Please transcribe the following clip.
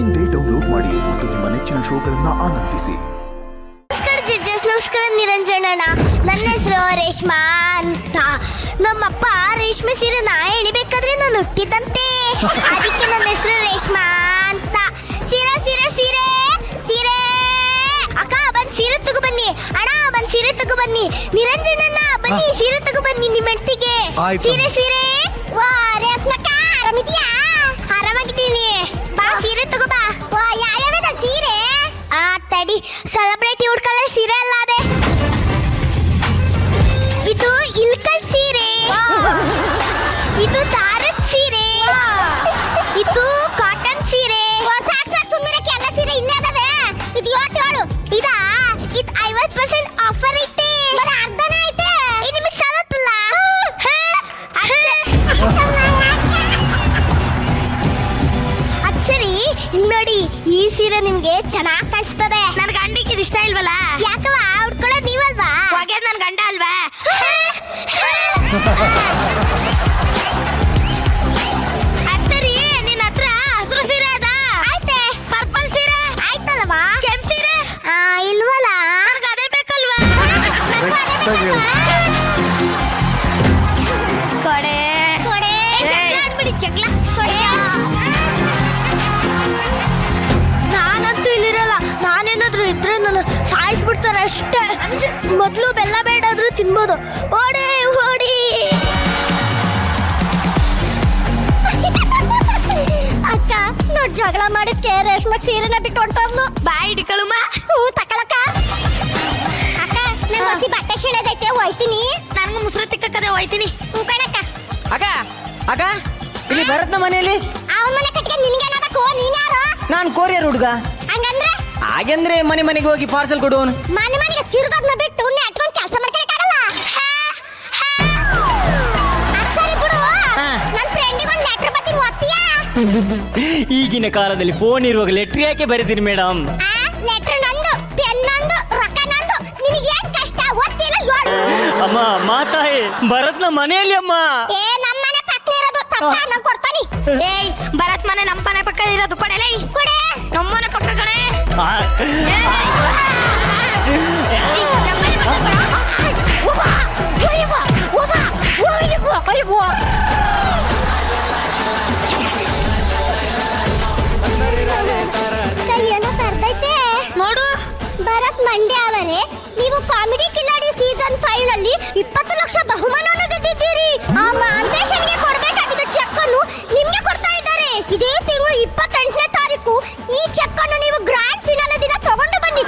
ಇಂದೇ ಡೌನ್ಲೋಡ್ ಮಾಡಿ ಮತ್ತು ನಿಮ್ಮ ನೆಚ್ಚಿನ ಶೋಗಳನ್ನ ಆನಂದಿಸಿ. ನಮಸ್ಕಾರ ನಿರಂಜನಣ್ಣ. ನನ್ನ ಹೆಸರು ರೇಷ್ಮಾ ಅಂತ. ನಮ್ಮಪ್ಪ ರೇಷ್ಮೆ ಸೀರೆನ ಎಳಿಬೇಕಾದ್ರೆ ನಾನು ಹುಟ್ಟಿದಂತೆ, ಅದಕ್ಕೆ ನನ್ನ ಹೆಸರು ರೇಷ್ಮಾ ಅಂತ. ಸೀರೆ ಸೀರೆ ಸೀರೆ ಸೀರೆ ಅಕ್ಕ ಬಂದ್ ಸೀರೆ ತಗೋ ಬನ್ನಿ. ಅಣ್ಣ ಬಂದ್ ಸೀರೆ ತಗೋ ಬನ್ನಿ. ನಿರಂಜನಣ್ಣ ಬನ್ನಿ ಸೀರೆ ತಗೋ ಬನ್ನಿ ನಿಮ್ಮ ಹೆಂಡತಿಗೆ. ಸೀರೆ ಸೀರೆ. ವಾ ರೇಷ್ಮಕ್ಕ ಆರಾಮಿದ್ಯಾ? ಆರಾಮಾಗಿದ್ದೀನಿ. ಬಾ ಸೀರೆ ತಗೋ ಬಾ. ವಾ ಯಾವ್ಯಾವ ಸೀರೆ? ತಡಿ, ಸೆಲೆಬ್ರಿಟಿ ಹುಡ್ಕಲ್ಲ ಸೀರೆ ಅಲ್ಲ ಅದೇ. ಇದು ಇಲ್ಕಲ್ ಸೀರೆ, ಇದು ದಾರದ ಸೀರೆ, ಇದು ಕಾಟನ್ ಸೀರೆ. ಸುಮ್ಮನೆ ಎಲ್ಲ ಸೀರೆ ಇಲ್ಲೇ ಅದಾವೆ. ಇದು ಏಳು ಇದಾ? ಇದು 50% ಆಫರ್ ಐತೆ. ಅರ್ಧನ ಐತೆ. ಇದು ನಿಮಗೆ ಸಾಲತ್ತಲ್ಲ. ಅದ್ ಸರಿ, ಇಲ್ಲಿ ನೋಡಿ, ಈ ಸೀರೆ ನಿಮ್ಗೆ ಚೆನ್ನಾಗಿ ಕಾಣಿಸ್ತದೆ. ನನ್ ಗಂಡಿಗೆ ಇದು ಇಷ್ಟ ಇಲ್ವಲ್ಲ? ಯಾಕವ ಉಟ್ಕೊಳ್ಳೋದು ನೀವಲ್ವಾ? ಹೋಗ್ಯದ್ ನನ್ ಗಂಡ ಅಲ್ವಾ? ಅದ್ ಸರಿ, ನಿನ್ನ ಹತ್ರ ಹಸಿರು ಸೀರೆ ಅದ? ಆಯ್ತೆ. ಪರ್ಪಲ್ ಸೀರೆ ಆಯ್ತಲ್ವಾ? ಕೆಂಪ್ ಸೀರೆ ಇಲ್ವಲ್ಲ? ನನ್ಗೆ ಅದೇ ಬೇಕಲ್ವಾ? ಕೊಡೆ ಕೊಡೆ. ಜಗಳ ಆಡ್ಬಿಡಿ, ಜಗಳ. ನಾನಂತೂ ಇಲ್ಲಿರಲ್ಲ. ನಾನೇನಾದ್ರೂ ಇದ್ರೆ ನಾನು ಸಾಯಿಸ್ಬಿಡ್ತಾರೆ ಅಷ್ಟೇ. ಮೊದಲು ಬೆಲ್ಲ ಬೇಡಾದ್ರೂ ತಿನ್ಬೋದು. ಓಡಿ ಓಡಿ. ಅಕ್ಕ ನೋಡ್, ಜಗಳ ಮಾಡಿದ್ಕೆ ರೇಷ್ಮಕ್ ಸೀರೆನ ಬಿಟ್ಟು ಹೊಂಟೋದ್ನು. ಬಾಯ್ ಹಿಡ್ಕೊಳುಮ್ಮ. ತಕೊಳಕ್ಕ. ಅಕ್ಕ ನಂಗೆ ಹೊಸಿ ಬಟ್ಟೆ ಶಿಳದೈತೆ, ಹೋಯ್ತೀನಿ. ನನ್ಗೂ ಮುಸ್ರು ತಿಕ್ಕದೆ ಹೋಯ್ತೀನಿ. ಕಣಕ್ಕ. ಅಕ್ಕ ಅಕ್ಕ, ಇಲ್ಲಿ ಭರತ್ನ ಮನೆಯಲ್ಲಿ. ಅವನ ಮನೆ ಕಟ್ಟಿಗೆ ನಿನ್ಗೇನಾಗಬೇಕು? ನೀನ್ ಯಾರು? ನಾನು ಕೊರಿಯರ್ ಹುಡುಗ. ಹಂಗಂದ್ರೆ ಹಾಗೆಂದ್ರೆ ಮನೆ ಮನೆಗೆ ಹೋಗಿ ಪಾರ್ಸಲ್ ಕೊಡುವನು. ಮನೆ ಮನೆಗೆ ತಿರುಗೋದ್ನ ಬಿಟ್ಟು ನೆಟ್ಕೊಂಡು ಕೆಲಸ ಮಾಡ್ಕೊಳಕ್ಕಾಗಲ್ಲ. ಸರಿ ಬಿಡು. ನನ್ನ ಫ್ರೆಂಡಿಗೆ ಒಂದು ಲೆಟರ್ ಬರ್ತೀನಿ, ಓದ್ತೀಯಾ? ಈಗಿನ ಕಾಲದಲ್ಲಿ ಫೋನ್ ಇರುವಾಗ ಲೆಟ್ರ್ ಯಾಕೆ ಬರೀತೀನಿ ಮೇಡಮ್? ಲೆಟರ್ ನಂದು, ಪೆನ್ ನಂದು, ರೊಕ್ಕ ನಂದು. ನಿನಗೆ ಏನ್ ಕಷ್ಟ? ಓದ್ತಿಲ್ಲ ಹೇಳು. ಅಮ್ಮ ಮಾತಾಯಿ, ಭರತ್ನ ಮನೆಯಲ್ಲಿ ಅಮ್ಮ. ಏ ನಮ್ಮ ಮನೆ ಪಕ್ಕ ಇರೋದು ತಪ್ಪ, ನಾನು ಕೊಡ್ತಾನಿ. ಏಯ್ ಭರತ್ ಮನೆ ನಮ್ಮ ಮನೆ ಪಕ್ಕ ಇರೋದು ಕೊಡಲೇ. ಕೊಡೆ. ನಮ್ಮ ಮನೆ ಪಕ್ಕ ಕಡೆ. ನೋಡು ಭರತ್ ಮಂಡ್ಯ ಅವರೇ, ನೀವು ಕಾಮಿಡಿ ಕಿಲಾಡಿ ಸೀಸನ್ 5 ನಲ್ಲಿ 20 ಲಕ್ಷ ಬಹುಮಾನವನ್ನು ಗೆದ್ದಿದ್ದೀರಿ. ಆ ಮಾಂತೇಶನ್ಗೆ ಕೊಡಬೇಕಾಗಿದ್ದ ಚೆಕ್ ಅನ್ನು ನಿಮ್ಗೆ ಕೊಡ್ತಾ ಇದ್ದಾರೆ. ಇದೇ ತಿಂಗಳು 28ನೇ ತಾರೀಕು ಈ ಚೆಕ್ ಅನ್ನು ನೀವು ಗ್ರ್ಯಾಂಡ್ ಫಿನಾಲೆ ದಿನ ತಗೊಂಡು ಬನ್ನಿ.